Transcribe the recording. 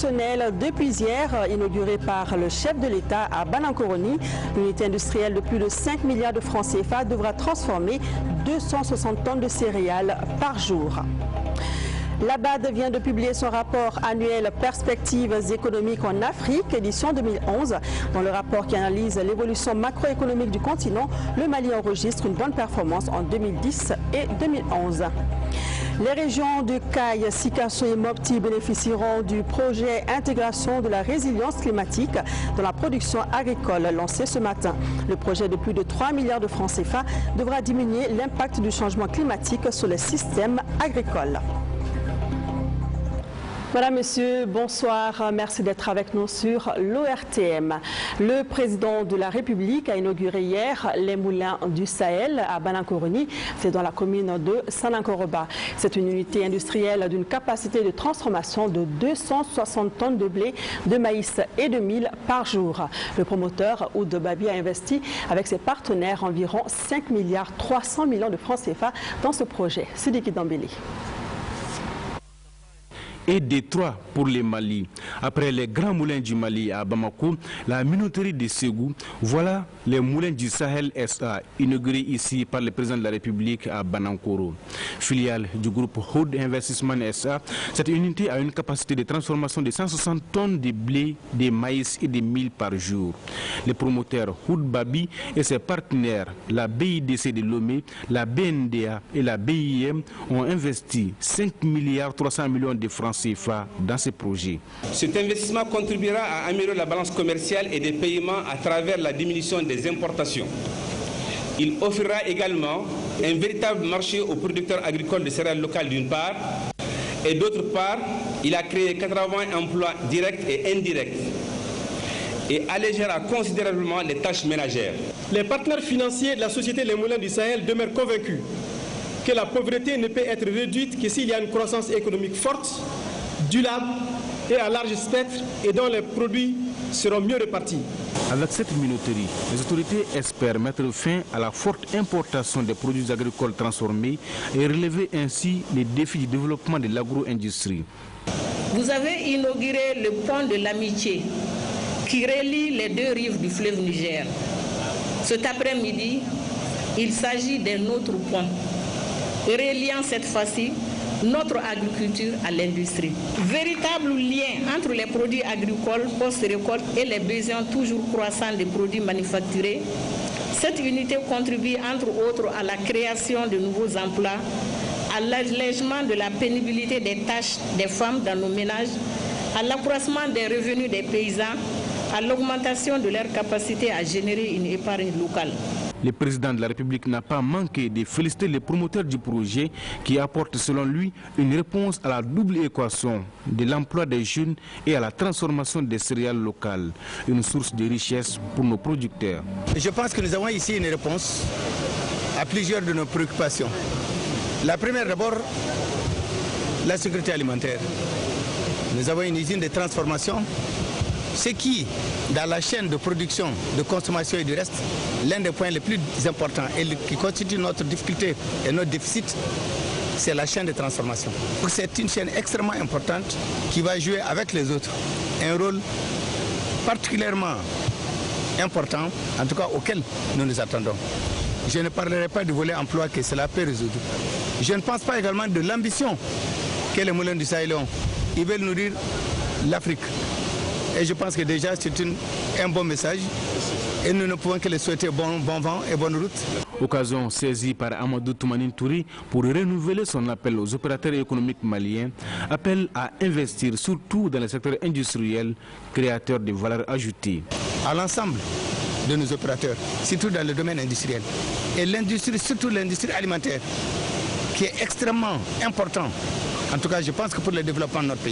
Depuis hier, inaugurée par le chef de l'État à Banankoroni, l'unité industrielle de plus de 5 milliards de francs CFA devra transformer 260 tonnes de céréales par jour. La BAD vient de publier son rapport annuel Perspectives économiques en Afrique, édition 2011. Dans le rapport qui analyse l'évolution macroéconomique du continent, le Mali enregistre une bonne performance en 2010 et 2011. Les régions de Caille, Sikasso et Mopti bénéficieront du projet Intégration de la résilience climatique dans la production agricole lancé ce matin. Le projet de plus de 3 milliards de francs CFA devra diminuer l'impact du changement climatique sur les systèmes agricoles. Madame, Monsieur, bonsoir. Merci d'être avec nous sur l'ORTM. Le président de la République a inauguré hier les moulins du Sahel à Banankoroni. C'est dans la commune de Sanankoroba. C'est une unité industrielle d'une capacité de transformation de 260 tonnes de blé, de maïs et de mil par jour. Le promoteur Oud Babi a investi avec ses partenaires environ 5 milliards 300 millions de francs CFA dans ce projet. Sidiki Dambélé. Et détroit pour les Mali. Après les grands moulins du Mali à Bamako, la minoterie de Ségou, voilà les moulins du Sahel SA, inaugurés ici par le président de la République à Banankoro. Filiale du groupe Hood Investissement SA, cette unité a une capacité de transformation de 160 tonnes de blé, de maïs et de mil par jour. Les promoteurs Oud Babi et ses partenaires, la BIDC de Lomé, la BNDA et la BIM, ont investi 5 milliards 300 millions de francs CFA dans ces projets. Cet investissement contribuera à améliorer la balance commerciale et des paiements à travers la diminution des importations. Il offrira également un véritable marché aux producteurs agricoles de céréales locales d'une part, et d'autre part, il a créé 80 emplois directs et indirects et allégera considérablement les tâches ménagères. Les partenaires financiers de la société Les Moulins du Sahel demeurent convaincus que la pauvreté ne peut être réduite que s'il y a une croissance économique forte, durable et à large spectre et dont les produits seront mieux répartis. Avec cette minoterie, les autorités espèrent mettre fin à la forte importation des produits agricoles transformés et relever ainsi les défis du développement de l'agro-industrie. Vous avez inauguré le pont de l'amitié qui relie les deux rives du fleuve Niger. Cet après-midi, il s'agit d'un autre pont, reliant cette fois-ci notre agriculture à l'industrie. Véritable lien entre les produits agricoles post-récolte et les besoins toujours croissants des produits manufacturés. Cette unité contribue entre autres à la création de nouveaux emplois, à l'allègement de la pénibilité des tâches des femmes dans nos ménages, à l'accroissement des revenus des paysans, à l'augmentation de leur capacité à générer une épargne locale. Le président de la République n'a pas manqué de féliciter les promoteurs du projet qui apportent selon lui une réponse à la double équation de l'emploi des jeunes et à la transformation des céréales locales, une source de richesse pour nos producteurs. Je pense que nous avons ici une réponse à plusieurs de nos préoccupations. La première d'abord, la sécurité alimentaire. Nous avons une usine de transformation. Ce qui, dans la chaîne de production, de consommation et du reste, l'un des points les plus importants et qui constitue notre difficulté et notre déficit, c'est la chaîne de transformation. C'est une chaîne extrêmement importante qui va jouer avec les autres un rôle particulièrement important, en tout cas auquel nous nous attendons. Je ne parlerai pas du volet emploi que cela peut résoudre. Je ne pense pas également de l'ambition que les moulins du Sahel ont. Ils veulent nourrir l'Afrique. Et je pense que déjà c'est un bon message et nous ne pouvons que les souhaiter bon vent et bonne route. Occasion saisie par Amadou Toumanine Touri pour renouveler son appel aux opérateurs économiques maliens, appel à investir surtout dans le secteur industriel, créateur de valeur ajoutée. À l'ensemble de nos opérateurs, surtout dans le domaine industriel, et l'industrie, surtout l'industrie alimentaire, qui est extrêmement important. En tout cas, je pense que pour le développement de notre pays.